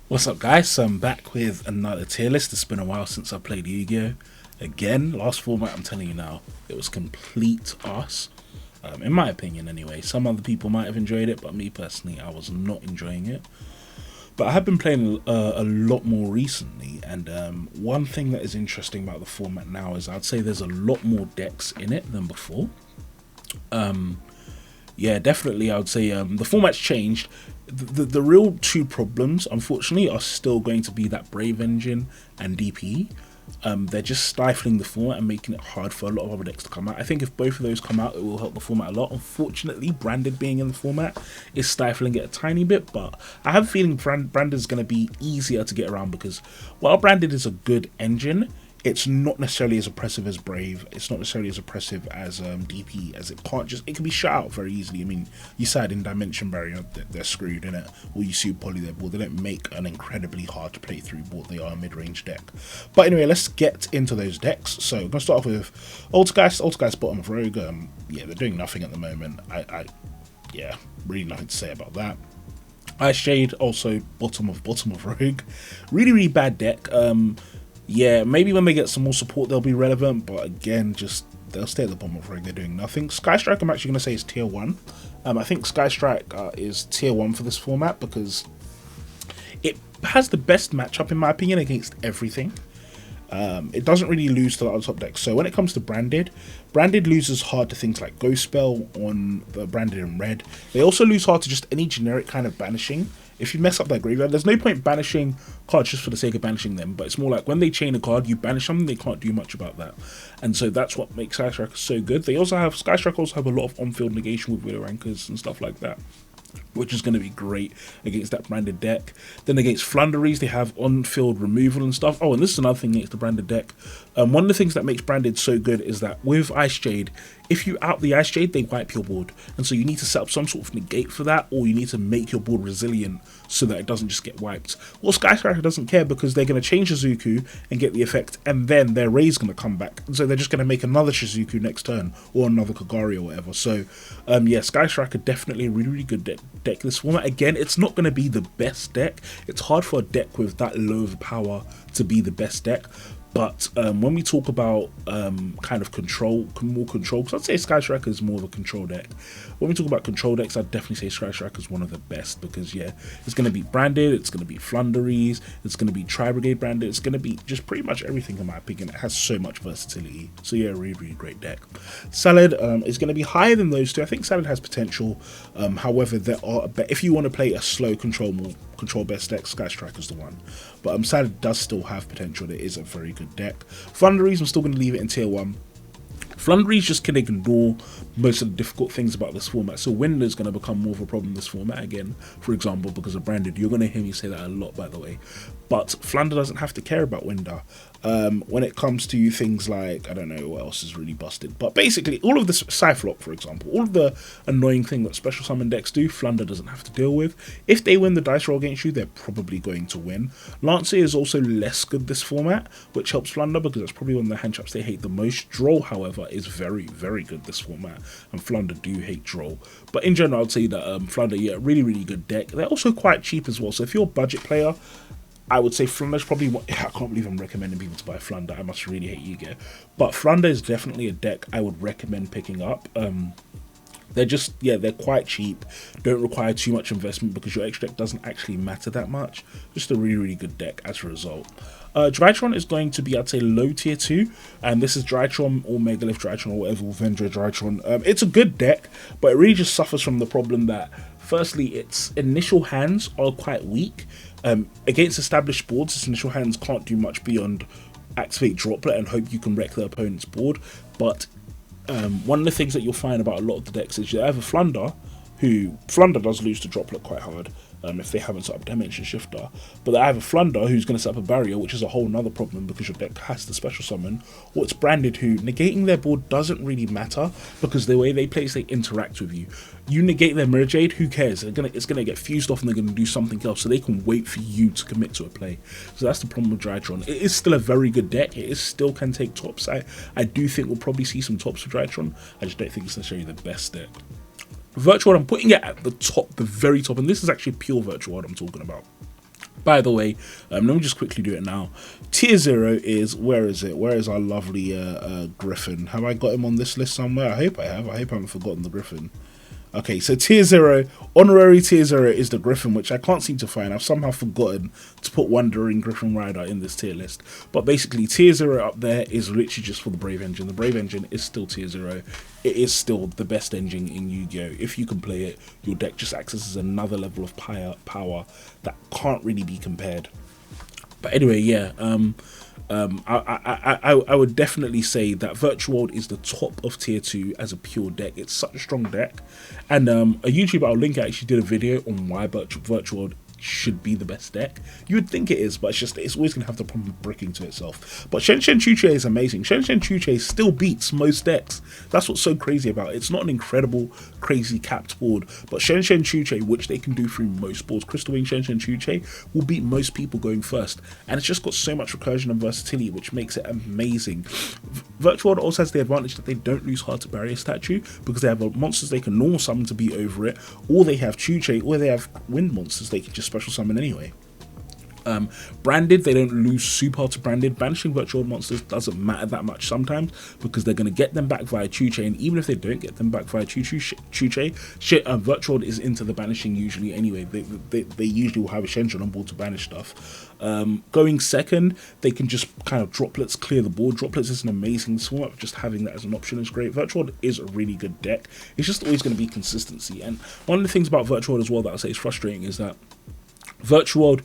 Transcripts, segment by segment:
What's up, guys? So I'm back with another tier list. It's been a while since I played Yu-Gi-Oh! Again, last format, I'm telling you now, it was complete arse. In my opinion, anyway. Some other people might have enjoyed it, but me personally, I was not enjoying it. But I have been playing a lot more recently, and one thing that is interesting about the format now is I'd say there's a lot more decks in it than before. Yeah, definitely. I would say the format's changed. The real two problems, unfortunately, are still going to be that Brave Engine and DP. They're just stifling the format and making it hard for a lot of other decks to come out. I think if both of those come out, it will help the format a lot. Unfortunately, Branded being in the format is stifling it a tiny bit, but I have a feeling Branded is going to be easier to get around because while Branded is a good engine, it's not necessarily as oppressive as Brave. It's not necessarily as oppressive as DP, as it can be shut out very easily. I mean, you said in Dimension Barrier they're screwed in it, or you see poly their board. They don't make an incredibly hard to play through board. They are a mid-range deck. But anyway, let's get into those decks. So I'm gonna start off with Altergeist bottom of Rogue. Yeah, they're doing nothing at the moment. Yeah, really nothing to say about that. Ice Shade also bottom of Rogue. Really bad deck. Yeah, maybe when they get some more support they'll be relevant, but again, just they'll stay at the bottom of Rogue. They're doing nothing. Sky Strike, I'm actually going to say is tier 1. I think Sky Strike is tier 1 for this format because it has the best matchup in my opinion against everything. It doesn't really lose to the other top decks. So when it comes to Branded loses hard to things like Ghost Spell on the Branded in red. They also lose hard to just any generic kind of banishing. If you mess up their graveyard, there's no point banishing cards just for the sake of banishing them, but it's more like when they chain a card, you banish something, they can't do much about that. And so that's what makes Sky Strike so good. Sky Strike also have a lot of on-field negation with Widow Anchors and stuff like that, which is going to be great against that Branded deck. Then against Flunderies, they have on-field removal and stuff. Oh, and this is another thing against the Branded deck. One of the things that makes Branded so good is that with Ice Jade, if you out the Ice Jade, they wipe your board. And so you need to set up some sort of negate for that, or you need to make your board resilient so that it doesn't just get wiped. Well, Sky Striker doesn't care because they're going to change Shizuku and get the effect, and then their Ray's going to come back. And so they're just going to make another Shizuku next turn, or another Kagari or whatever. So, yeah, Sky Striker definitely a really good deck this format. Again, it's not going to be the best deck. It's hard for a deck with that low of power to be the best deck. But when we talk about kind of more control, because I'd say Sky Striker is more of a control deck. When we talk about control decks, I'd definitely say Sky Striker is one of the best because, yeah, it's going to be Branded, it's going to be Flunderies, it's going to be Tri-Brigade Branded, it's going to be just pretty much everything in my opinion. It has so much versatility. So, yeah, really great deck. Salad is going to be higher than those two. I think Salad has potential. However, if you want to play a slow control best deck, Sky Striker is the one. But Salad does still have potential. It is a very good deck. Flunderies, I'm still going to leave it in tier 1. Flunderies just can ignore most of the difficult things about this format. So Winder is going to become more of a problem in this format again, for example, because of Branded. You're going to hear me say that a lot, by the way. But Flunder doesn't have to care about Winder. When it comes to things like, I don't know what else is really busted, but basically all of the Cypherlock, for example, all of the annoying thing that special summon decks do, Flunder doesn't have to deal with. If they win the dice roll against you, they're probably going to win. Lancer is also less good this format, which helps Flunder because that's probably one of the hand traps they hate the most. Droll, however, is very good this format, and Flunder do hate Droll. But in general, I'd say that Flunder, yeah, really good deck. They're also quite cheap as well, so if you're a budget player, I would say Flunder's probably one. I can't believe I'm recommending people to buy Flunder. I must really hate Yu-Gi-Oh! But Flunder is definitely a deck I would recommend picking up. They're quite cheap, don't require too much investment because your extra deck doesn't actually matter that much. Just a really good deck as a result. Drytron is going to be, I'd say, low tier 2, and this is Drytron or Megalith Drytron or whatever, Vendra Drytron. It's a good deck, but it really just suffers from the problem that, firstly, its initial hands are quite weak. Against established boards, its initial hands can't do much beyond activate Droplet and hope you can wreck the opponent's board. But one of the things that you'll find about a lot of the decks is you have a Flunder does lose to Droplet quite hard if they haven't set up Dimension Shifter. But I have a Flunder who's going to set up a barrier, which is a whole nother problem because your deck has the special summon, or it's Branded, who negating their board doesn't really matter because the way they play is they interact with you. You negate their Mirror Jade, who cares? It's gonna get fused off and they're gonna do something else, so they can wait for you to commit to a play. So that's the problem with Drytron. It is still a very good deck. It still can take tops. I do think we'll probably see some tops for Drytron. I just don't think it's necessarily the best deck. Virtual, I'm putting it at the top, the very top, and this is actually pure Virtual I'm talking about. By the way, let me just quickly do it now. Tier 0 is, where is it? Where is our lovely Griffin? Have I got him on this list somewhere? I hope I have. I hope I haven't forgotten the Griffin. Okay, so tier 0, honorary tier 0 is the Griffin, which I can't seem to find. I've somehow forgotten to put Wandering Griffin Rider in this tier list. But basically, tier 0 up there is literally just for the Brave Engine. The Brave Engine is still tier 0. It is still the best engine in Yu-Gi-Oh! If you can play it, your deck just accesses another level of power that can't really be compared. But anyway, yeah, I would definitely say that Virtual World is the top of tier 2 as a pure deck. It's such a strong deck, and a YouTuber I'll link actually did a video on why Virtual World should be the best deck. You would think it is, but it's always going to have the problem of bricking to itself. But Shen Chuche is amazing. Shen Chuche still beats most decks. That's what's so crazy about it. It's not an incredible, crazy capped board, but Shen Chuche, which they can do through most boards, Crystal Wing Shen Chuche, will beat most people going first. And it's just got so much recursion and versatility, which makes it amazing. Virtual World also has the advantage that they don't lose Heart to Barrier statue, because they have monsters they can normal summon to beat over it, or they have Chuche, or they have wind monsters they can just special summon anyway. Branded, they don't lose super hard to branded. Banishing virtual monsters doesn't matter that much sometimes, because they're going to get them back via Chuche, and even if they don't get them back via Chuche, virtual is into the banishing usually anyway. They usually will have a Shenron on board to banish stuff. Going second, they can just kind of droplets clear the board. Droplets is an amazing swap. Just having that as an option is great. Virtual is a really good deck. It's just always going to be consistency. And one of the things about Virtual as well that I say is frustrating is that Virtual World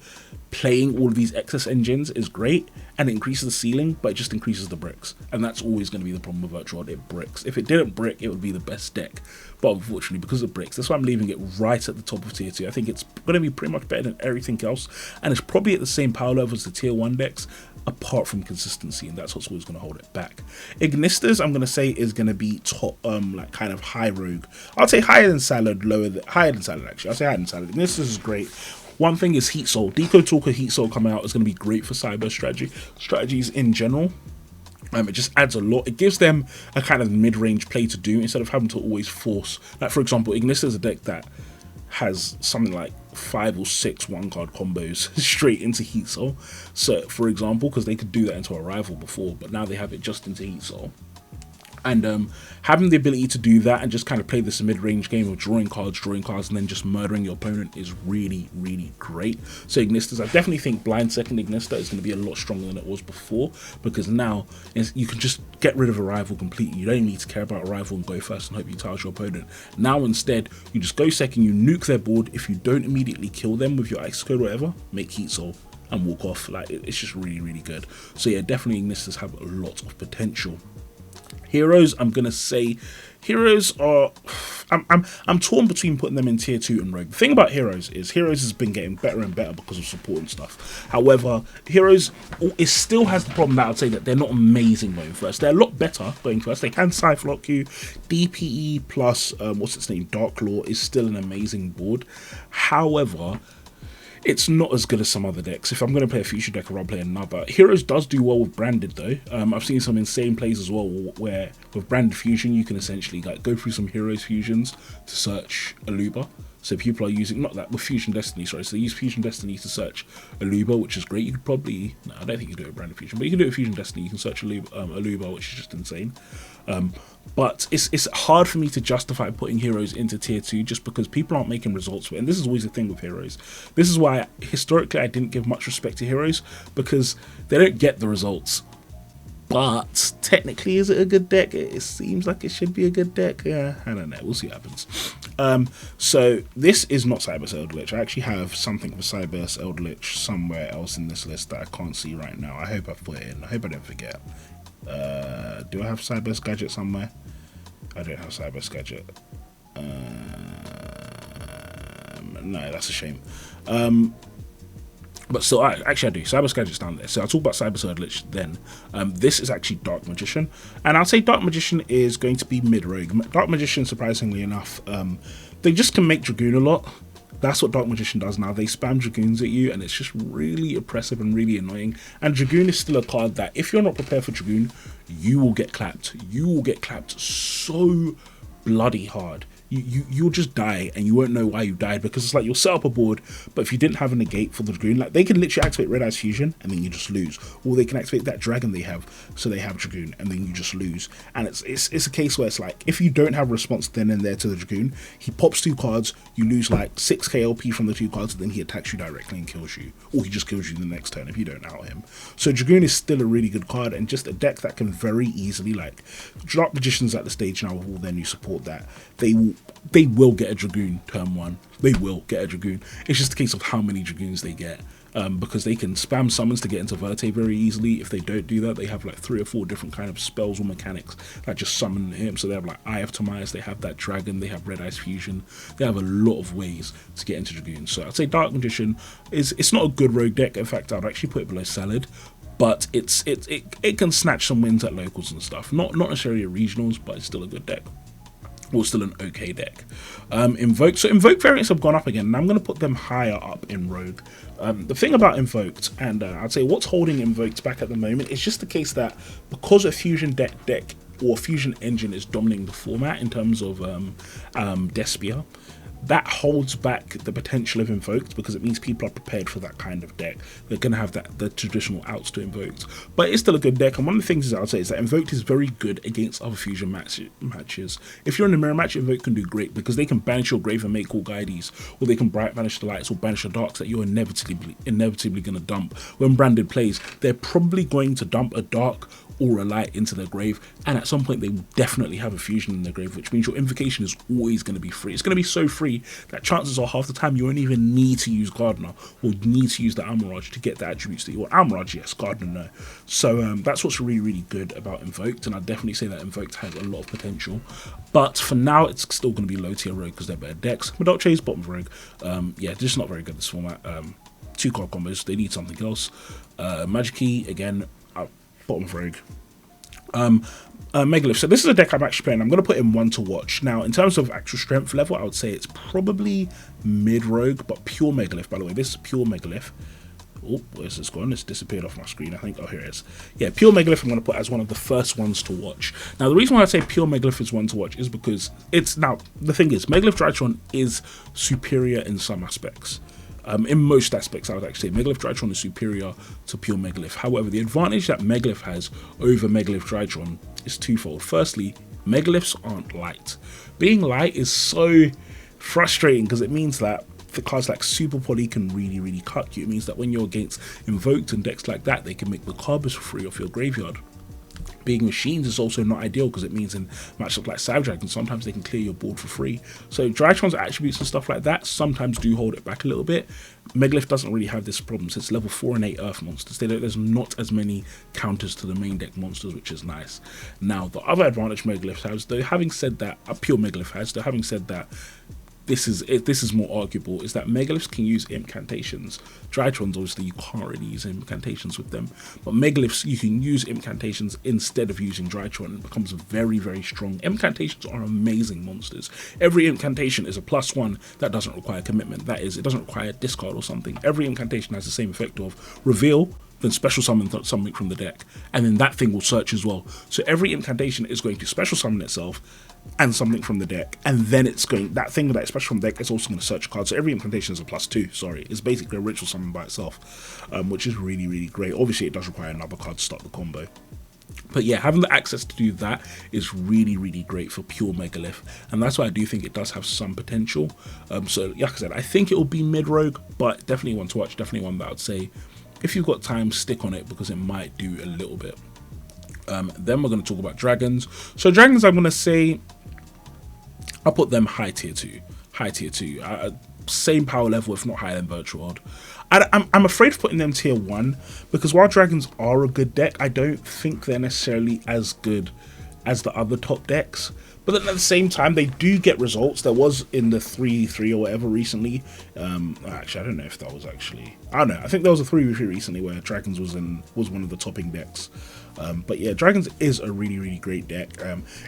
playing all of these excess engines is great, and it increases the ceiling, but it just increases the bricks, and that's always going to be the problem with Virtual World. It bricks. If it didn't brick, it would be the best deck, but unfortunately, because it bricks, that's why I'm leaving it right at the top of tier 2. I think it's going to be pretty much better than everything else, and it's probably at the same power level as the tier 1 decks, apart from consistency, and that's what's always going to hold it back. Ignisters, I'm going to say, is going to be top, like kind of high rogue. I'll say higher than Salad, higher than Salad actually. I'll say higher than Salad. Ignisters is great. One thing is Heat Soul. Deco Talker Heat Soul coming out is going to be great for Cyberse strategies in general. It just adds a lot. It gives them a kind of mid-range play to do instead of having to always force. Like, for example, Ignisters is a deck that has something like 5 or 6 one-card combos straight into Heat Soul. So, for example, because they could do that into a rival before, but now they have it just into Heat Soul. And having the ability to do that and just kind of play this mid-range game of drawing cards, and then just murdering your opponent is really, really great. So Ignisters, I definitely think blind second Ignister is going to be a lot stronger than it was before, because now you can just get rid of a rival completely. You don't need to care about a rival and go first and hope you touch your opponent. Now instead, you just go second, you nuke their board. If you don't immediately kill them with your Ice Code or whatever, make Heat Soul and walk off. Like, it's just really, really good. So yeah, definitely Ignisters have a lot of potential. Heroes, I'm gonna say heroes are I'm torn between putting them in tier 2 and rogue. The thing about heroes has been getting better and better because of support and stuff. However, heroes still has the problem that I'd say that they're not amazing going first. They're a lot better going first. They can Scythe lock you. DPE plus what's its name, Dark Law is still an amazing board. However, it's not as good as some other decks. If I'm going to play a future deck, I'd rather play another. Heroes does do well with branded though. I've seen some insane plays as well where with branded fusion you can essentially like go through some heroes fusions to search Aluba. So people are using, not that, with Fusion Destiny, sorry, so they use Fusion Destiny to search Aluba, which is great. You could probably, no, I don't think you can do it with Branded Fusion, but you can do it with Fusion Destiny. You can search Aluba, which is just insane. But it's hard for me to justify putting heroes into tier 2 just because people aren't making results for it. And this is always the thing with heroes. This is why, historically, I didn't give much respect to heroes, because they don't get the results. But technically, is it a good deck? It seems like it should be a good deck. Yeah, I don't know. We'll see what happens. So this is not Cyberse Eldritch. I actually have something for Cyberse Eldritch somewhere else in this list that I can't see right now. I hope I put it in. I hope I don't forget. Do I have Cyberse Gadget somewhere? I don't have Cyberse Gadget. No, that's a shame. But still, actually I do. Cyberse Gadget's down there. So I'll talk about Cyberse Eldritch then. This is actually Dark Magician. And I'll say Dark Magician is going to be mid-rogue. Dark Magician, surprisingly enough, they just can make Dragoon a lot. That's what Dark Magician does now. They spam Dragoons at you, and it's just really oppressive and really annoying. And Dragoon is still a card that, if you're not prepared for Dragoon, you will get clapped. You will get clapped so bloody hard. you'll just die and you won't know why you died, because it's like you'll set up a board, but if you didn't have a negate for the Dragoon, like they can literally activate Red Eyes Fusion and then you just lose, or they can activate that dragon they have, so they have Dragoon and then you just lose. And it's a case where it's like, if you don't have a response then and there to the Dragoon, he pops 2 cards, you lose like 6 KLP from the 2 cards, and then he attacks you directly and kills you, or he just kills you the next turn if you don't out him. So Dragoon is still a really good card, and just a deck that can very easily, like Dark Magicians at the stage now with all their new support, that they will get a Dragoon turn 1. They will get a Dragoon. It's just a case of how many Dragoons they get, because they can spam summons to get into Verte very easily. If they don't do that, they have like 3 or 4 different kind of spells or mechanics that just summon him. So they have like Eye of Timaeus, they have that dragon, they have Red Eyes Fusion. They have a lot of ways to get into Dragoons. So I'd say Dark Magician it's not a good rogue deck. In fact, I'd actually put it below Salad. But it can snatch some wins at locals and stuff. Not necessarily at regionals, but it's still a good deck. Or still an okay deck. Invoked. So Invoked variants have gone up again, and I'm going to put them higher up in Rogue. The thing about Invoked, and I'd say what's holding Invoked back at the moment, is just the case that because a Fusion deck or Fusion Engine is dominating the format in terms of Despia, that holds back the potential of Invoked, because it means people are prepared for that kind of deck. They're going to have the traditional outs to Invoked. But it's still a good deck, and one of the things I would say is that Invoked is very good against other Fusion matches. If you're in a mirror match, Invoked can do great, because they can banish your grave and make all guides, or they can bright banish the lights or banish the darks that you're inevitably going to dump. When Branded plays, they're probably going to dump a dark or a light into their grave, and at some point they will definitely have a fusion in their grave, which means your invocation is always going to be free. It's going to be so free that chances are half the time you won't even need to use Gardener or need to use the Amirage to get the attributes that you want. Amirage, yes. Gardener, no. So that's what's really, really good about Invoked, and I'd definitely say that Invoked has a lot of potential. But for now, it's still going to be low tier Rogue because they're better decks. Madolche's bottom of Rogue. Yeah, just not very good this format. 2 card combos, they need something else. Magic-Key, again, bottom of Rogue. Megalith. So this is a deck I'm actually playing. I'm going to put in 1 to watch. Now, in terms of actual strength level, I would say it's probably mid-rogue, but pure Megalith, by the way. This is pure Megalith. Oh, where's this gone? It's disappeared off my screen, I think. Oh, here it is. Yeah, pure Megalith I'm going to put as one of the first ones to watch. Now, the reason why I say pure Megalith is one to watch is because it's... Now, the thing is, Megalith Drytron is superior in some aspects. In most aspects, I would actually say Megalith Drytron is superior to pure Megalith. However, the advantage that Megalith has over Megalith Drytron is twofold. Firstly, Megaliths aren't light. Being light is so frustrating because it means that the cards like Super Poly can really, really cut you. It means that when you're against Invoked and decks like that, they can make the carbons for free off your graveyard. Being machines is also not ideal because it means in matchups like Cyber Dragon, sometimes they can clear your board for free. So Drytron's attributes and stuff like that sometimes do hold it back a little bit. Megalith doesn't really have this problem since level 4 and 8 Earth monsters. There's not as many counters to the main deck monsters, which is nice. Now, the other advantage Megalith has, though, having said that, pure Megalith has, though, having said that, this is more arguable, is that Megaliths can use incantations. Drytrons, obviously, you can't really use incantations with them, but Megaliths, you can use incantations instead of using Drytron. It becomes very, very strong. Incantations are amazing monsters. Every incantation is a +1 that doesn't require commitment. That is, it doesn't require discard or something. Every incantation has the same effect of reveal, then special summon something from the deck, and then that thing will search as well. So every incantation is going to special summon itself and something from the deck, and then it's going, that thing that is special from the deck is also going to search a card. So every incantation is a +2, sorry. It's basically a ritual summon by itself, which is really, really great. Obviously, it does require another card to start the combo. But yeah, having the access to do that is really, really great for pure Megalith, and that's why I do think it does have some potential. So like I said, I think it will be mid-rogue, but definitely one to watch, definitely one that I would say, if you've got time, stick on it because it might do a little bit. Then we're going to talk about dragons. So dragons, I'm going to say, I'll put them high tier 2. High tier 2. Same power level, if not higher than Virtual World. I'm afraid of putting them tier 1 because while dragons are a good deck, I don't think they're necessarily as good as the other top decks. But then at the same time, they do get results. There was in the 3-3 or whatever recently. Actually, I don't know if that was actually... I don't know. I think there was a 3v3 recently where Dragons was one of the topping decks. But yeah, Dragons is a really, really great deck.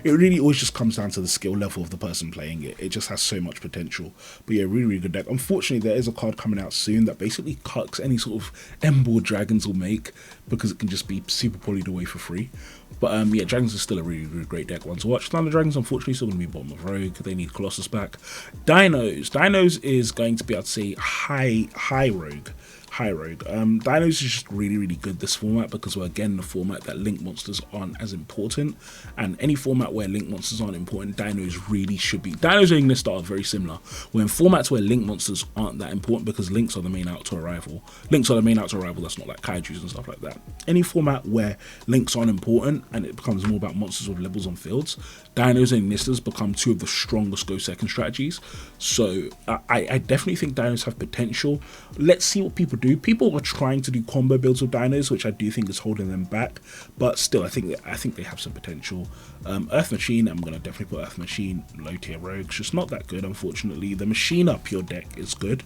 It really always just comes down to the skill level of the person playing it. It just has so much potential. But yeah, really, really good deck. Unfortunately, there is a card coming out soon that basically cucks any sort of M-board Dragons will make because it can just be super polyed away for free. But yeah, Dragons is still a really, really great deck one to watch. Flunder Dragons, unfortunately, unfortunately still going to be bottom of Rogue. They need Colossus back. Dinos is going to be, I'd say, high Rogue. Dinos is just really good this format because we're again the format that link monsters aren't as important, and any format where link monsters aren't important, Dinos really should be. Dinos and Ignisters are very similar. We're in formats where link monsters aren't that important because links are the main out to arrival. Links are the main out to arrival. That's not like kaijus and stuff like that. Any format where links aren't important and it becomes more about monsters with levels on fields, Dinos and Ignisters become two of the strongest go second strategies. So I definitely think Dinos have potential. Let's see what people do. People are trying to do combo builds with Dinos, which I do think is holding them back, but still I think they have some potential. Earth Machine, I'm going to definitely put Earth Machine low tier rogues, just not that good unfortunately. The Machina pure deck is good,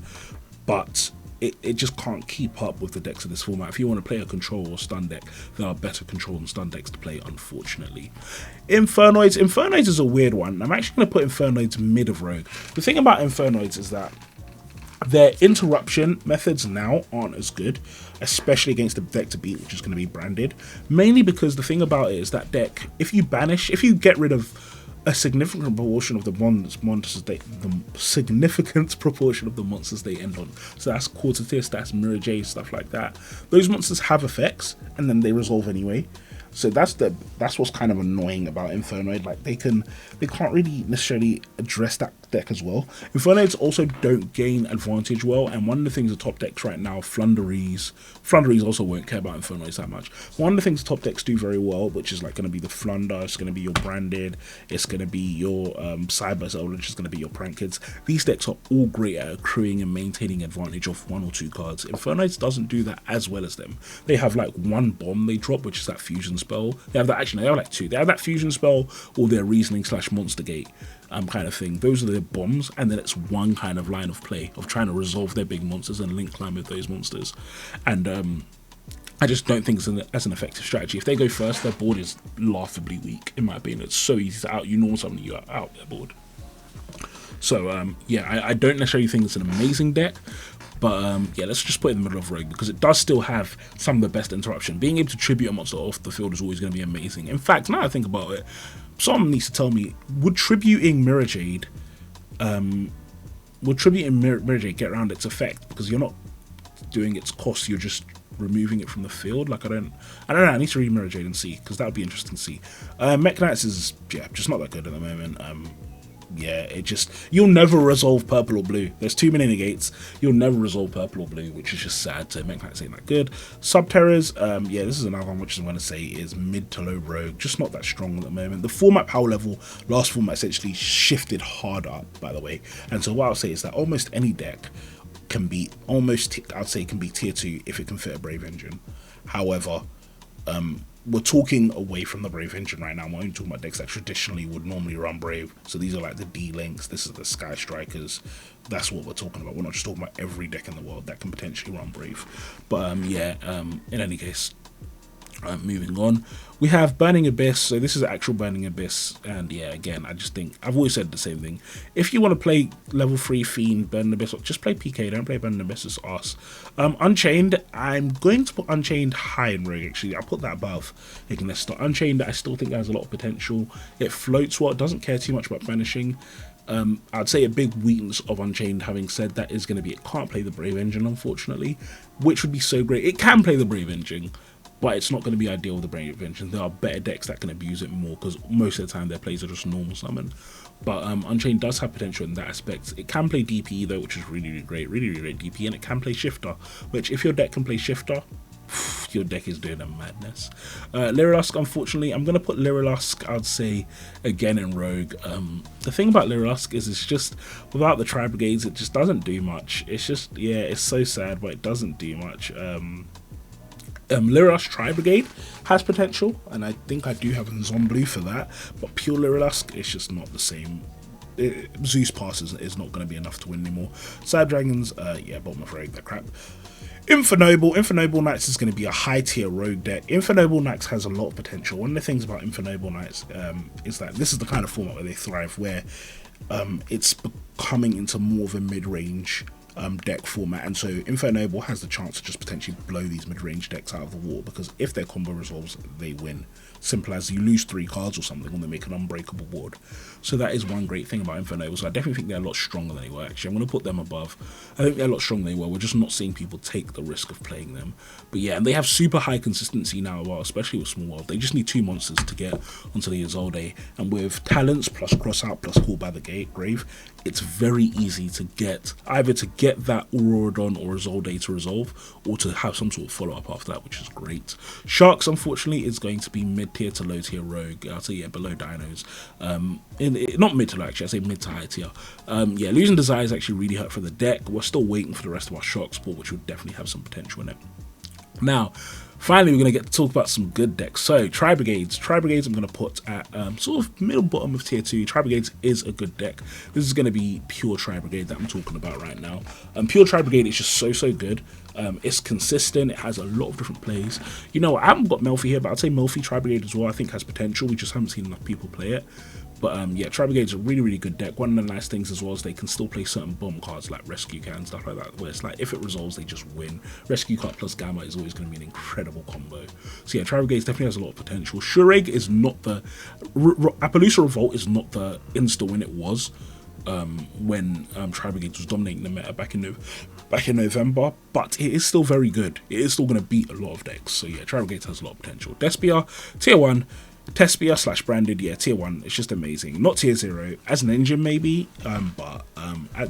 but it just can't keep up with the decks of this format. If you want to play a control or stun deck, there are better control and stun decks to play, unfortunately. Infernoids is a weird one. I'm actually going to put Infernoids mid of Rogue. The thing about Infernoids is that their interruption methods now aren't as good, especially against the deck to beat, which is going to be Branded. Mainly because the thing about it is that deck, if you get rid of a significant proportion of the monsters they end on. So that's Quartertis, that's Mirror J, stuff like that. Those monsters have effects and then they resolve anyway. So that's what's kind of annoying about Infernoid. Like they can't really necessarily address that deck as well. Infernoids also don't gain advantage well, and one of the things the top decks right now, Flunderies also won't care about Infernoids that much. One of the things the top decks do very well, which is like going to be the Flunder, it's going to be your Branded, it's going to be your Cyberse, which is going to be your Prank Kids. These decks are all great at accruing and maintaining advantage of one or two cards. Infernoids doesn't do that as well as them. They have like one bomb they drop, which is that fusion spell. They have that, actually they have like two. They have that fusion spell or their reasoning / monster gate kind of thing. Those are their bombs, and then it's one kind of line of play of trying to resolve their big monsters and link climb with those monsters. And I just don't think it's as an effective strategy. If they go first, their board is laughably weak, in my opinion. It's so easy to out. You normal something, you are out their board. So yeah, I don't necessarily think it's an amazing deck. But yeah, let's just put it in the middle of Rogue because it does still have some of the best interruption. Being able to tribute a monster off the field is always going to be amazing. In fact, now I think about it, someone needs to tell me, would tributing Mirror Jade get around its effect? Because you're not doing its cost, you're just removing it from the field. Like I don't know, I need to read Mirror Jade and see, because that would be interesting to see. Mech Knights is just not that good at the moment. Yeah, you'll never resolve purple or blue. There's too many negates. You'll never resolve purple or blue, which is just sad. So Mech Knights ain't that good. Subterrors, yeah, this is another one which I'm going to say is mid to low Rogue, just not that strong at the moment. The format power level, last format essentially shifted hard up, by the way. And so what I'll say is that almost any deck can be can be tier 2 if it can fit a Brave Engine. However, we're talking away from the Brave Engine right now. We're only talking about decks that traditionally would normally run Brave. So these are like the D-Links, this is the Sky Strikers. That's what we're talking about. We're not just talking about every deck in the world that can potentially run Brave. But yeah, in any case, moving on, we have Burning Abyss. So this is actual Burning Abyss, and yeah, again, I just think I've always said the same thing. If you want to play level 3 Fiend Burning Abyss, just play PK, don't play Burning Abyss. It's arse. Unchained, I'm going to put Unchained high in Rogue. Actually, I'll put that above Ignisters. Unchained, I still think has a lot of potential. It floats well, it doesn't care too much about banishing. I'd say a big weakness of Unchained, having said that, is going to be it can't play the Brave Engine, unfortunately, which would be so great. It can play the Brave Engine, but it's not going to be ideal with the Brave Engine. There are better decks that can abuse it more, because most of the time their plays are just normal summon. But Unchained does have potential in that aspect. It can play DP though, which is really great DP, and it can play Shifter, which if your deck can play Shifter, your deck is doing a madness. Lyrilusk, unfortunately, I'm going to put Lyrilusk, I'd say, again in Rogue. The thing about Lyrilusk is it's just, without the Tri-Brigades, it just doesn't do much. It's just, yeah, it's so sad, but it doesn't do much. Lyrilusk Tri-Brigade has potential, and I think I do have a Zomblue for that, but pure Lyrilusk is just not the same. Zeus Pass is not going to be enough to win anymore. Cyber Dragons, yeah, bottom of Rogue, that crap. Infernoble Knights is going to be a high tier Rogue deck. Infernoble Knights has a lot of potential. One of the things about Infernoble Knights is that this is the kind of format where they thrive, where it's becoming into more of a mid-range deck format, and so Infernoble has the chance to just potentially blow these mid-range decks out of the water, because if their combo resolves, they win. Simple as, you lose 3 cards or something when they make an unbreakable board. So that is one great thing about Infernoble. So I definitely think they're a lot stronger than they were. Actually, I'm going to put them above. I think they're a lot stronger than they were. We're just not seeing people take the risk of playing them. But yeah, and they have super high consistency now, well, especially with Small World. They just need 2 monsters to get onto the Isolde, and with Talents plus Crossout plus Call by the Grave, it's very easy to get either to get that Auroradon or Isolde to resolve, or to have some sort of follow-up after that, which is great. Sharks, unfortunately, is going to be mid-tier to low-tier Rogue. I'll say, yeah, below Dinos. Not mid to low, actually, I say mid to high tier. Yeah, Losing Desire is actually really hurt for the deck. We're still waiting for the rest of our Shark Sport, which will definitely have some potential in it. Now, finally, we're going to get to talk about some good decks. So, Tri-Brigades. Tri-Brigades I'm going to put at sort of middle bottom of tier 2. Tri-Brigades is a good deck. This is going to be pure Tri-Brigade that I'm talking about right now. Pure Tri-Brigade is just so good. It's consistent. It has a lot of different plays. You know, I haven't got Melfi here, but I'd say Melfi Tri-Brigade as well, I think, has potential. We just haven't seen enough people play it. But yeah, Tri-Brigade is a really good deck. One of the nice things as well is they can still play certain bomb cards like Rescue Cat and stuff like that, where it's like, if it resolves, they just win. Rescue Cat plus Gamma is always going to be an incredible combo. So yeah, Tri-Brigade definitely has a lot of potential. Shureg is not the... Appaloosa Revolt is not the insta-win it was when Tri-Brigade was dominating the meta back in November, but it is still very good. It is still going to beat a lot of decks. So yeah, Tri-Brigade has a lot of potential. Despia, tier 1. Tespia / branded, yeah, tier 1, it's just amazing. Not tier 0, as an engine maybe, but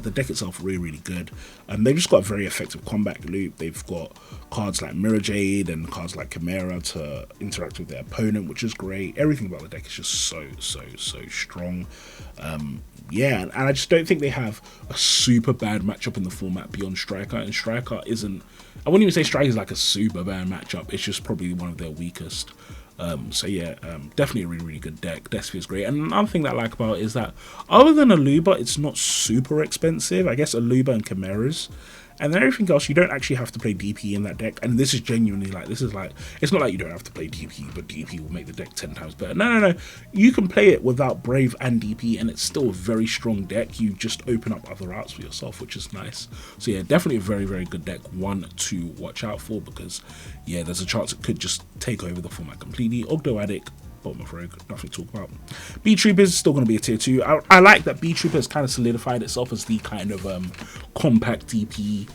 the deck itself really good. They've just got a very effective combat loop. They've got cards like Mirror Jade and cards like Chimera to interact with their opponent, which is great. Everything about the deck is just so strong. Yeah, and I just don't think they have a super bad matchup in the format beyond Striker, and Striker isn't, I wouldn't even say Striker is like a super bad matchup, it's just probably one of their weakest. So yeah, definitely a really good deck. Despia is great. And another thing that I like about it is that other than Aluba, it's not super expensive. I guess Aluba and Chimeras. And then everything else, you don't actually have to play DP in that deck. And this is genuinely like, it's not like you don't have to play DP, but DP will make the deck 10 times better. No. You can play it without Brave and DP, and it's still a very strong deck. You just open up other routes for yourself, which is nice. So yeah, definitely a very good deck. One to watch out for, because yeah, there's a chance it could just take over the format completely. Ogdo Addict, bottom of Rogue, nothing to talk about. B-Troopers is still going to be a tier 2. I like that B-Trooper has kind of solidified itself as the kind of compact DP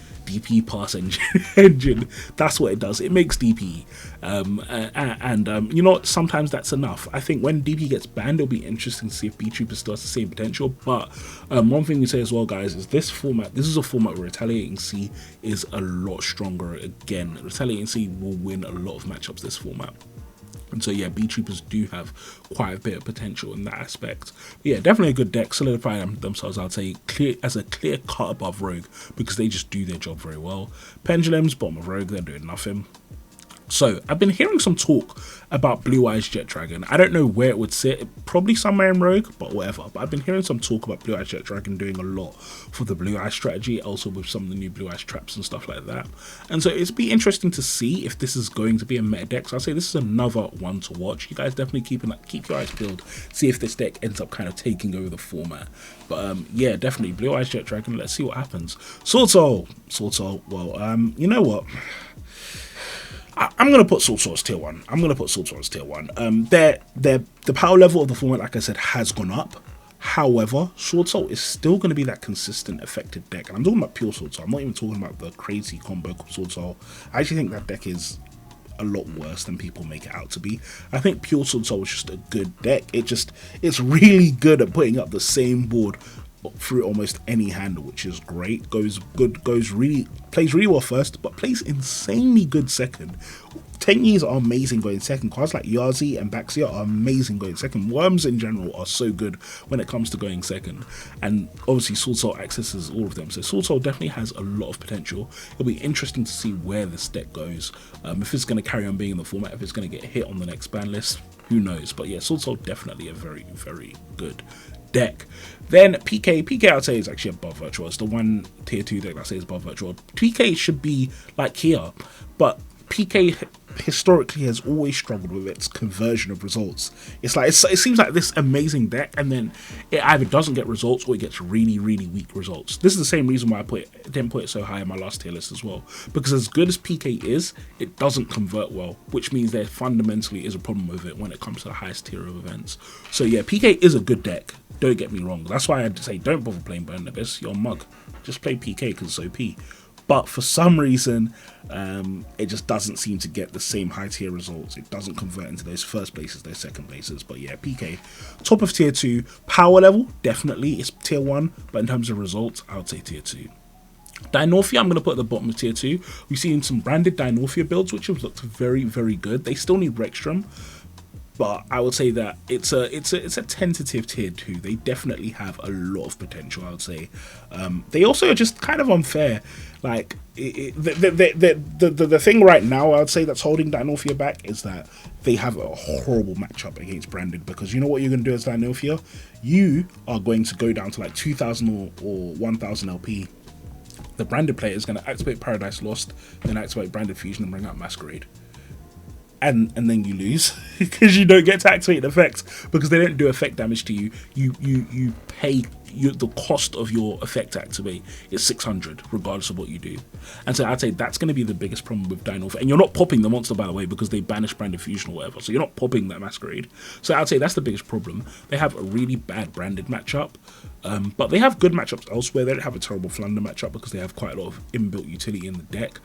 pass engine. That's what it does. It makes DP. You know, sometimes that's enough. I think when DP gets banned, it'll be interesting to see if B-Trooper still has the same potential. But one thing we say as well, guys, is this is a format where Retaliating Sea is a lot stronger. Again, Retaliating Sea will win a lot of matchups this format. And so yeah, B-Troopers do have quite a bit of potential in that aspect. But yeah, definitely a good deck, solidifying themselves, I'd say, as a clear cut above Rogue, because they just do their job very well. Pendulums, bottom of Rogue, they're doing nothing. So, I've been hearing some talk about Blue Eyes Jet Dragon. I don't know where it would sit, probably somewhere in Rogue, but whatever. But I've been hearing some talk about Blue Eyes Jet Dragon doing a lot for the Blue Eyes strategy, also with some of the new Blue Eyes traps and stuff like that. And so, it'll be interesting to see if this is going to be a meta deck. So, I'll say this is another one to watch. You guys definitely keep your eyes peeled, see if this deck ends up kind of taking over the format. But yeah, definitely Blue Eyes Jet Dragon. Let's see what happens. Sword Soul. Well, you know what? I'm going to put Sword Soul as tier 1. The power level of the format, like I said, has gone up. However, Sword Soul is still going to be that consistent, effective deck. And I'm talking about pure Sword Soul. I'm not even talking about the crazy combo Sword Soul. I actually think that deck is a lot worse than people make it out to be. I think pure Sword Soul is just a good deck. It's really good at putting up the same board through almost any handle, which is great. Plays really well first, but plays insanely good second. Tenyis are amazing going second. Cards like Yazi and Baxia are amazing going second. Worms in general are so good when it comes to going second. And obviously Sword Soul accesses all of them. So Sword Soul definitely has a lot of potential. It'll be interesting to see where this deck goes. If it's going to carry on being in the format, if it's going to get hit on the next ban list, who knows. But yeah, Sword Soul definitely a very good deck. Then PK I'd say is actually above Virtual. It's the one tier 2 deck that I say is above Virtual. PK should be like Kia, but PK historically has always struggled with its conversion of results. It's like it seems like this amazing deck, and then it either doesn't get results or it gets really, really weak results. This is the same reason why I didn't put it so high in my last tier list as well, because as good as PK is, it doesn't convert well, which means there fundamentally is a problem with it when it comes to the highest tier of events. So yeah, PK is a good deck, don't get me wrong. That's why I'd say don't bother playing Burn Abyss, you're a mug. Just play PK because it's OP. But for some reason, it just doesn't seem to get the same high tier results. It doesn't convert into those first places, those second places. But yeah, PK, top of tier 2. Power level, definitely, it's tier 1. But in terms of results, I would say tier 2. Dinorphia, I'm going to put at the bottom of tier 2. We've seen some branded Dinorphia builds, which have looked very, very good. They still need Rexstrom, but I would say that it's a tentative tier 2. They definitely have a lot of potential, I would say. They also are just kind of unfair. Like the thing right now, I would say that's holding Dinorphia back is that they have a horrible matchup against branded, because you know what you're going to do as Dinorphia? You are going to go down to like 2,000 or 1,000 LP. The branded player is going to activate Paradise Lost, then activate Branded Fusion and bring out Masquerade. And then you lose because you don't get to activate the effects, because they don't do effect damage to you. You pay the cost of your effect to activate is 600 regardless of what you do. And so I'd say that's going to be the biggest problem with Dinorphia. And you're not popping the monster, by the way, because they banish Branded Fusion or whatever. So you're not popping that Masquerade. So I'd say that's the biggest problem. They have a really bad branded matchup, but they have good matchups elsewhere. They don't have a terrible Flunder matchup because they have quite a lot of inbuilt utility in the deck.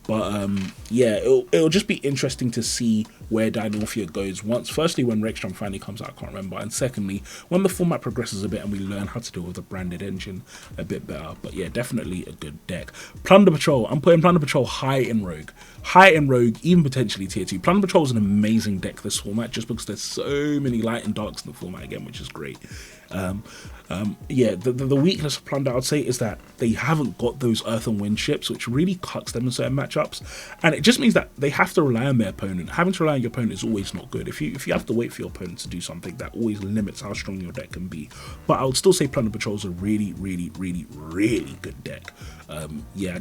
But yeah, it'll just be interesting to see where Dinorphia goes once. Firstly, when Rexstrom finally comes out, I can't remember. And secondly, when the format progresses a bit and we learn how to deal with the branded engine a bit better. But yeah, definitely a good deck. Plunder Patrol, I'm putting Plunder Patrol high in Rogue. High in Rogue, even potentially tier 2. Plunder Patrol is an amazing deck this format, just because there's so many light and darks in the format again, which is great. Yeah, the weakness of Plunder, I would say, is that they haven't got those Earth and Wind ships, which really cuts them in certain matchups, and it just means that they have to rely on their opponent. Having to rely on your opponent is always not good. If you have to wait for your opponent to do something, that always limits how strong your deck can be. But I would still say Plunder Patrol is a really, really, really, really good deck. Yeah,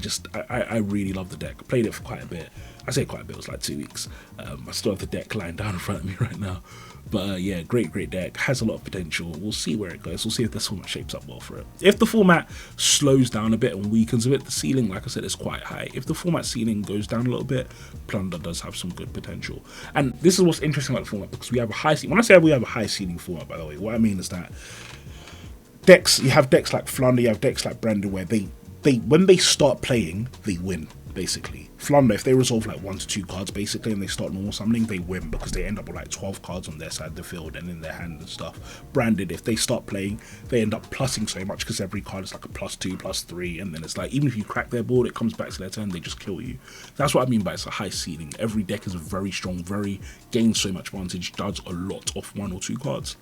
I really love the deck. I played it for quite a bit. I say quite a bit, it was like 2 weeks. I still have the deck lying down in front of me right now. But yeah, great deck, has a lot of potential. We'll see where it goes. We'll see if this format shapes up well for it. If the format slows down a bit and weakens a bit, the ceiling, like I said, is quite high. If the format ceiling goes down a little bit, Plunder does have some good potential. And this is what's interesting about the format, because we have a high ceiling. When I say we have a high ceiling format, by the way, what I mean is that decks, you have decks like Flunder, you have decks like Brandon, where they when they start playing, they win. Basically, Flunder, if they resolve like 1 to 2 cards basically and they start normal summoning, they win, because they end up with like 12 cards on their side of the field and in their hand and stuff. Branded, if they start playing, they end up plussing so much because every card is like a +2, +3, and then it's like, even if you crack their board, it comes back to their turn, they just kill you. That's what I mean by it's a high ceiling. Every deck is a very strong, gains so much advantage, does a lot off 1 or 2 cards.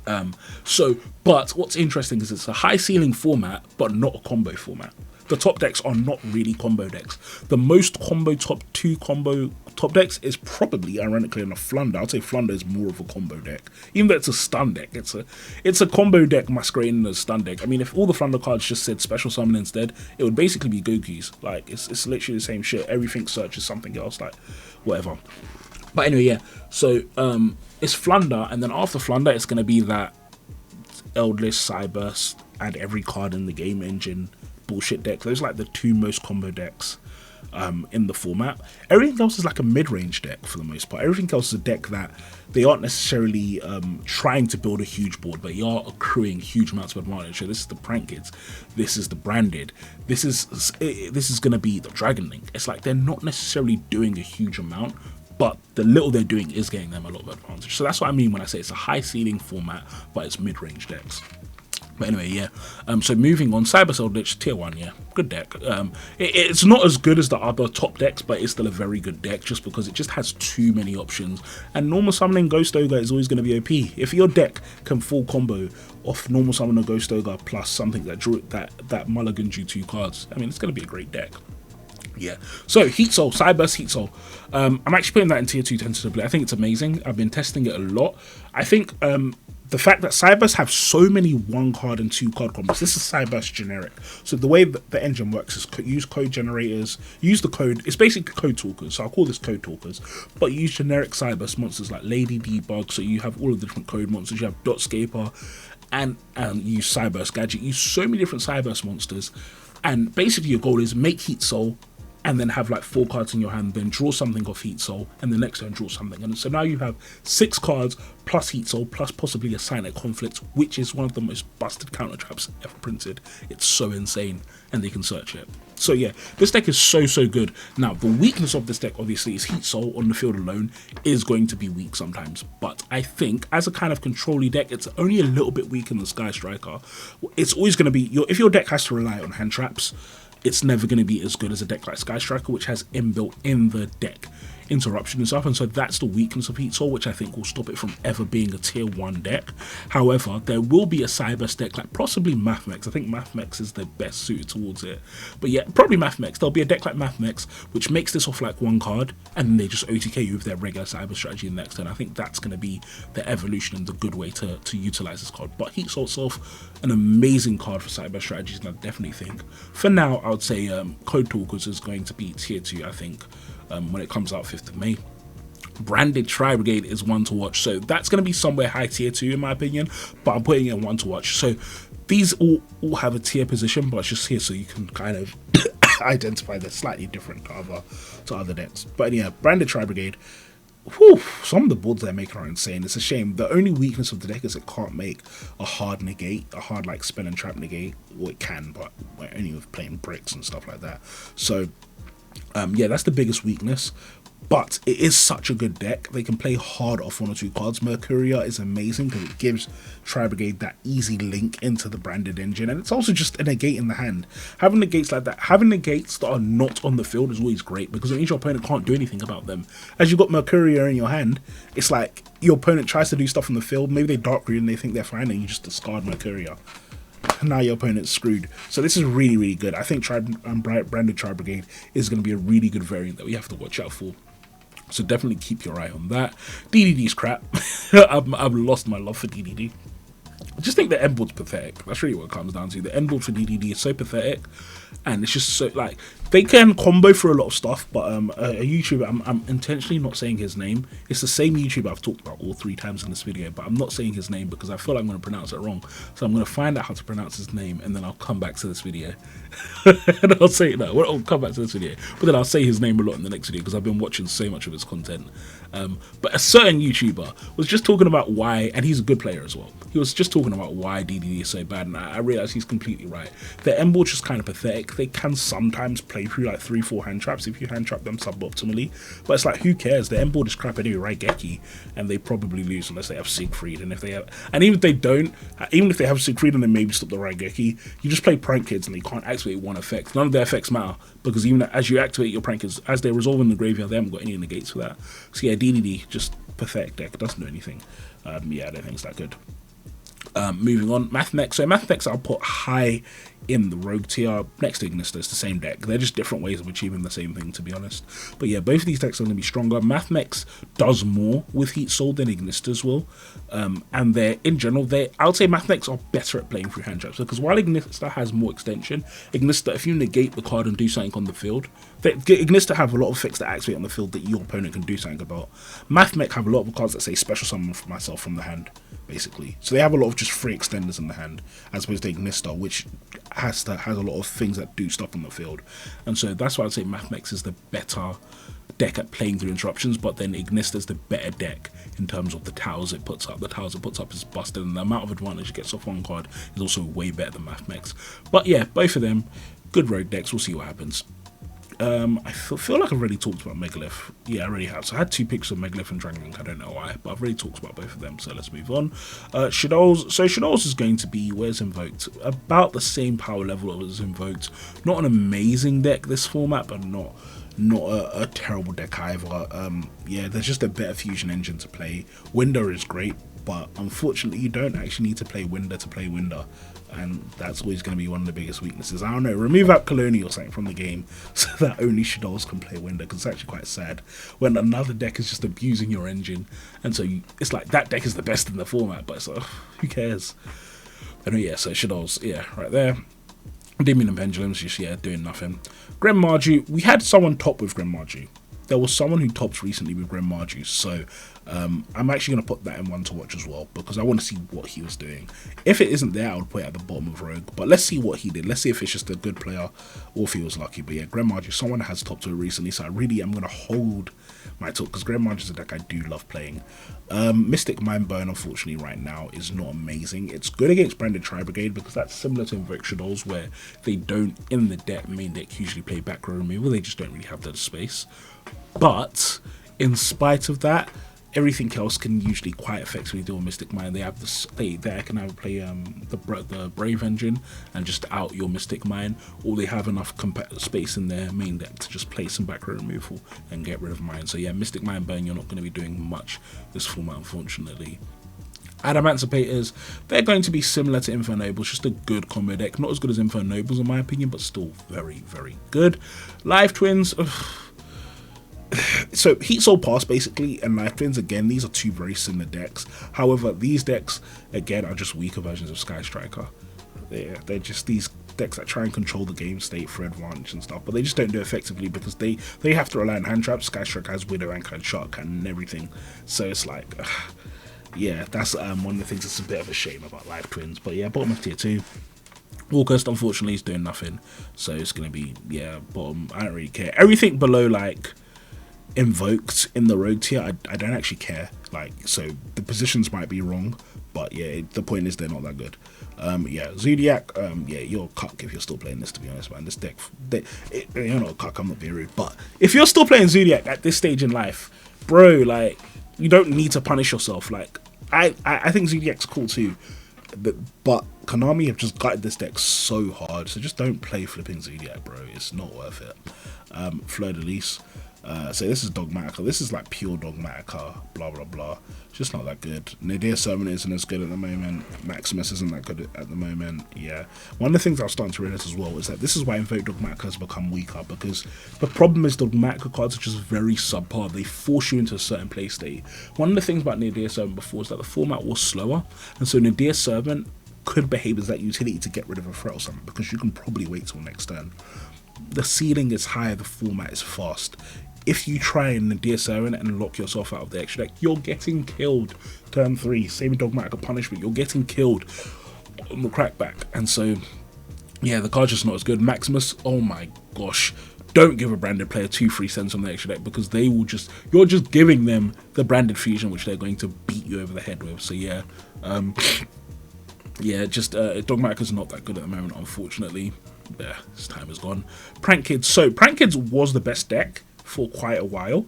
But what's interesting is it's a high ceiling format, but not a combo format. The top decks are not really combo decks. The most combo top 2 combo top decks is probably, ironically enough, Flunder. I'd say Flunder is more of a combo deck. Even though it's a stun deck, it's a combo deck masquerading as a stun deck. I mean, if all the Flunder cards just said special summon instead, it would basically be Goku's. Like, it's literally the same shit. Everything searches something else, like, whatever. But anyway, yeah. So, it's Flunder, and then after Flunder, it's going to be that Eldless, Cyberse, add every card in the game engine bullshit deck. Those are like the 2 most combo decks in the format. Everything else is like a mid-range deck for the most part. Everything else is a deck that they aren't necessarily trying to build a huge board, but they are accruing huge amounts of advantage. So this is the Prank Kids, this is the Branded, this is going to be the Dragon Link. It's like they're not necessarily doing a huge amount, but the little they're doing is getting them a lot of advantage. So that's what I mean when I say it's a high ceiling format, but it's mid-range decks. But anyway, yeah. So moving on, Cyberse Eldritch, tier 1, yeah, good deck. It's not as good as the other top decks, but it's still a very good deck, just because it just has too many options. And normal summoning Ghost Ogre is always going to be OP. If your deck can full combo off normal summon a Ghost Ogre plus something that mulligans you 2 cards, I mean, it's going to be a great deck. Yeah, so Heat Soul, Cyberse Heat Soul. I'm actually putting that in tier 2 tentatively. I think it's amazing. I've been testing it a lot. I think the fact that Cyberse have so many 1-card and 2-card combos. This is Cyberse generic. So the way that the engine works is use code generators, use the code, it's basically code talkers, so I'll call this code talkers, but use generic Cyberse monsters like Lady Debug, so you have all of the different code monsters, you have Dotscaper, and use Cyberse Gadget, use so many different Cyberse monsters, and basically your goal is make Heat Soul, and then have like 4 cards in your hand, then draw something off Heat Soul, and the next turn draw something. And so now you have 6 cards plus Heat Soul, plus possibly a Silent Conflict, which is one of the most busted counter traps ever printed. It's so insane, and they can search it. So yeah, this deck is so good. Now, the weakness of this deck, obviously, is Heat Soul on the field alone is going to be weak sometimes. But I think, as a kind of control-y deck, it's only a little bit weak in the Sky Striker. It's always going to be, if your deck has to rely on hand traps, it's never going to be as good as a deck like Sky Striker, which has inbuilt in the deck interruption and stuff, and so that's the weakness of Heat Soul, which I think will stop it from ever being a tier 1 deck. However, there will be a Cyberse deck, like possibly Mathmex. I think Mathmex is the best suited towards it, but yeah, probably Mathmex. There'll be a deck like Mathmex which makes this off like 1 card, and then they just OTK you with their regular Cyber strategy next turn. I think that's going to be the evolution and the good way to utilize this card. But Heat Soul itself, an amazing card for Cyber strategies, and I definitely think for now I would say Code Talkers is going to be tier 2, I think, when it comes out 5th of May. Branded Tri-Brigade is one to watch, so that's going to be somewhere high tier 2 in my opinion, but I'm putting it in one to watch. So these all have a tier position, but it's just here so you can kind of identify they're slightly different to other decks. But yeah, Branded Tri-Brigade, whew, some of the boards they're making are insane. It's a shame. The only weakness of the deck is it can't make a hard negate, a hard like spell and trap negate. Well, it can, but we're only with playing bricks and stuff like that. So yeah, that's the biggest weakness, but it is such a good deck. They can play hard off 1 or 2 cards. Mercuria is amazing because it gives Tri-Brigade that easy link into the branded engine, and it's also just a negate in the hand. Having negates like that, having negates that are not on the field is always great, because it means your opponent can't do anything about them. As you've got Mercuria in your hand, it's like your opponent tries to do stuff on the field, maybe they dark green and they think they're fine, and you just discard Mercuria. Now your opponent's screwed. So this is really good. I think Branded Tri-Brigade is going to be a really good variant that we have to watch out for. So definitely keep your eye on that. DDD's crap. I've lost my love for DDD. I just think the end board's pathetic. That's really what it comes down to. The end board for DDD is so pathetic, and it's just so, like, they can combo for a lot of stuff, but a YouTuber, I'm intentionally not saying his name. It's the same YouTuber I've talked about all 3 times in this video, but I'm not saying his name because I feel like I'm going to pronounce it wrong. So I'm going to find out how to pronounce his name, and then I'll come back to this video. And I'll say it now. Well, I'll come back to this video, but then I'll say his name a lot in the next video because I've been watching so much of his content. But a certain YouTuber was just talking about why, and he's a good player as well, he was just talking about why DDD is so bad, and I realised he's completely right. The end board's just kind of pathetic. They can sometimes play through like 3-4 hand traps if you hand trap them suboptimally, but it's like, who cares? The end board is crap anyway, Raigeki, and they probably lose unless they have Siegfried, and if they have, and even if they don't, even if they have Siegfried and they maybe stop the Raigeki, you just play Prank Kids and they can't activate 1 effect. None of their effects matter, because even as you activate your Prank Kids, as they resolve in the graveyard, they haven't got any negates for that. So yeah, DDD, just pathetic deck, doesn't do anything. Yeah, I don't think it's that good. Moving on, Mathmex. So Mathmex I'll put high in the rogue tier, next to Ignisters, the same deck. They're just different ways of achieving the same thing, to be honest. But yeah, both of these decks are going to be stronger. Mathmex does more with Heat Soul than Ignisters will, and they're, in general, I would say Mathmex are better at playing through hand traps, because while Ignister has more extension, Ignister, if you negate the card and do something on the field, Ignister have a lot of effects that activate on the field that your opponent can do something about. Mathmex have a lot of cards that say special summon for myself from the hand, basically. So they have a lot of just free extenders in the hand, as opposed to Ignister, which has a lot of things that do stuff on the field. And so that's why I'd say Mathmex is the better deck at playing through interruptions, but then Ignister's the better deck in terms of the towers it puts up. The towers it puts up is busted, and the amount of advantage it gets off 1 card is also way better than Mathmex. But yeah, both of them, good rogue decks. We'll see what happens. I feel like I've already talked about Megalith. Yeah, I already have. So I had 2 picks of Megalith and Dragon Link. I don't know why, but I've already talked about both of them. So let's move on. Shadows. So Shadows is going to be, where's Invoked? About the same power level as Invoked. Not an amazing deck this format, but not a terrible deck either. Yeah, there's just a better fusion engine to play. Window is great. but unfortunately you don't actually need to play Winder to play Winder, and that's always going to be one of the biggest weaknesses. I don't know, remove out Colony or something from the game so that only Shadows can play Winder, because it's actually quite sad when another deck is just abusing your engine, and so it's like that deck is the best in the format, but it's like, who cares? Anyway, yeah, so Shadows, yeah, right there. Demon and Pendulums, just, yeah, doing nothing. Gren Marju, we had someone top with Gren Marju. There was someone who topped recently with Gren Marju, so I'm actually going to put that in one to watch as well, because I want to see what he was doing. If it isn't there, I would put it at the bottom of Rogue, but let's see what he did. Let's see if it's just a good player or if he was lucky. But yeah, Gren Marju, someone has topped to it recently, so I really am going to hold my talk, because Gren Marju is a deck I do love playing. Mystic Mindburn, unfortunately, right now is not amazing. It's good against branded Tri-Brigade, because that's similar to Invoked Shadows, where they don't, in the deck, main deck, usually play back row removal. They just don't really have that space. But in spite of that, everything else can usually quite effectively deal with Mystic Mind. They have this, they can either play the Brave Engine and just out your Mystic Mind, or they have enough space in their main deck to just play some back row removal and get rid of Mind. So yeah, Mystic Mind Burn, you're not going to be doing much this format, unfortunately. Adamanticators, they're going to be similar to Infer Nobles, just a good combo deck. Not as good as Infer Nobles in my opinion, but still very, very good. Live Twins, so Heat Soul Pass basically and Life Twins, again, these are two very similar decks. However, these decks again are just weaker versions of Sky Striker. They're just these decks that try and control the game state for advantage and stuff, but they just don't do it effectively, because they have to rely on hand traps. Sky Striker has Widow and Shark Cannon and everything, so it's like yeah, that's one of the things that's a bit of a shame about Live Twins. But yeah, bottom of tier 2. August, unfortunately, is doing nothing, so it's gonna be, yeah, bottom. I don't really care. Everything below like Invoked in the Rogue tier, I don't actually care. Like, so the positions might be wrong, but yeah, the point is they're not that good. Yeah, Zodiac, yeah, you're a cuck if you're still playing this, to be honest, man. This deck, you're not a cuck, I'm not being rude, but if you're still playing Zodiac at this stage in life, bro, like, you don't need to punish yourself. Like, I think Zodiac's cool too, but Konami have just gutted this deck so hard, so just don't play flipping Zodiac, bro. It's not worth it. Fleur de Lis. So this is Dogmatica. This is like pure Dogmatica, blah blah blah. It's just not that good. Nadir Sermon isn't as good at the moment. Maximus isn't that good at the moment. Yeah. One of the things I was starting to realize as well is that this is why Invoked Dogmatica has become weaker, because the problem is Dogmatica cards are just very subpar. They force you into a certain play state. One of the things about Nadir Servant before is that the format was slower, and so Nadir Servant could behave as that utility to get rid of a threat or something, because you can probably wait till next turn. The ceiling is higher, the format is fast. If you try and Nadir Servant and lock yourself out of the extra deck, you're getting killed turn 3. Same with Dogmatica Punishment, you're getting killed on the crackback. And so, yeah, the card's just not as good. Maximus, oh my gosh. Don't give a branded player 2 free cents on the extra deck, because they will just, you're just giving them the branded fusion, which they're going to beat you over the head with. So yeah, yeah, just Dogmatica's not that good at the moment, unfortunately. Yeah, his time is gone. Prank Kids. So Prank Kids was the best deck for quite a while.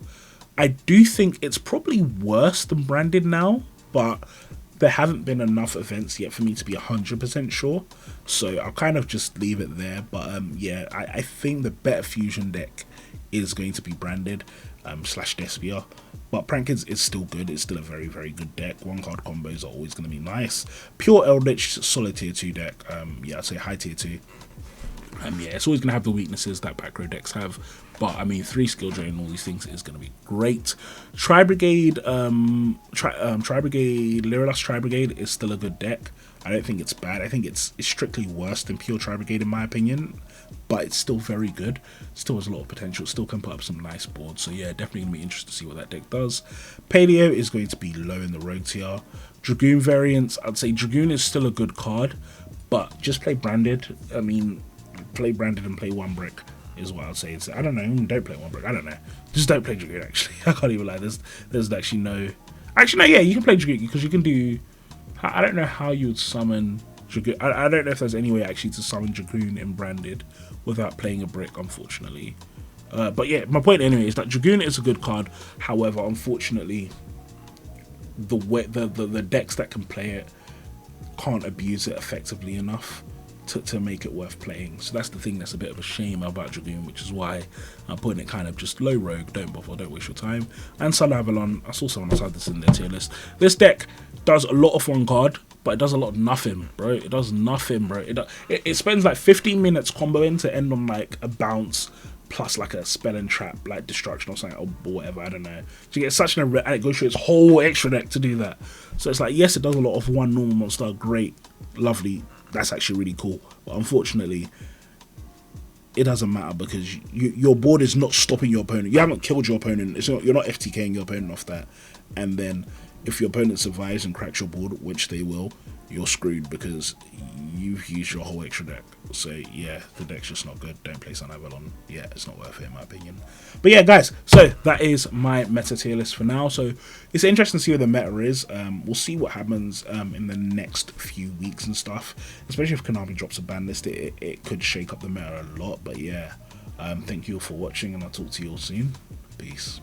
I do think it's probably worse than branded now, but there haven't been enough events yet for me to be 100% sure, so I'll kind of just leave it there. But yeah, I think the better fusion deck is going to be branded slash Despia, but Prank Kids is still good. It's still a very, very good deck. One card combos are always going to be nice. Pure Eldritch, solid tier 2 deck. Yeah, I'd say high tier 2. Yeah, it's always going to have the weaknesses that back row decks have, but I mean, 3 skill drain and all these things is going to be great. Tri-Brigade, Tri-Brigade, Lyrillus Tri-Brigade is still a good deck. I don't think it's bad. I think it's strictly worse than pure Tri-Brigade in my opinion, but it's still very good. Still has a lot of potential. Still can put up some nice boards. So yeah, definitely going to be interested to see what that deck does. Paleo is going to be low in the Rogue tier. Dragoon variants, I'd say Dragoon is still a good card, but just play branded. I mean, play branded and play 1 brick is what I'd say. It's, I don't know, don't play 1 brick, I don't know. Just don't play Dragoon, actually. I can't even lie, there's actually no... Actually, no, yeah, you can play Dragoon, because you can do... I don't know how you would summon Dragoon. I don't know if there's any way actually to summon Dragoon in branded without playing a brick, unfortunately. But yeah, my point anyway is that Dragoon is a good card. However, unfortunately, the decks that can play it can't abuse it effectively enough to make it worth playing. So that's the thing that's a bit of a shame about Dragoon, which is why I'm putting it kind of just low rogue, don't bother, don't waste your time. And Sun Avalon, I saw someone else had this in their tier list. This deck does a lot of one card, but it does a lot of nothing, bro. It does nothing, bro. It spends like 15 minutes comboing to end on like a bounce plus like a spell and trap, like destruction or something, or whatever, I don't know. So you get such and it goes through its whole extra deck to do that. So it's like, yes, it does a lot of one normal monster, great, lovely, that's actually really cool. But unfortunately, it doesn't matter because your board is not stopping your opponent. You haven't killed your opponent. You're not FTKing your opponent off that. And then if your opponent survives and cracks your board, which they will, you're screwed because you've used your whole extra deck. So yeah, the deck's just not good. Don't play Sun Avalon. Yeah, it's not worth it in my opinion. But yeah, guys, so that is my meta tier list for now. So it's interesting to see where the meta is. We'll see what happens in the next few weeks and stuff. Especially if Konami drops a ban list, it could shake up the meta a lot. But yeah, thank you all for watching, and I'll talk to you all soon. Peace.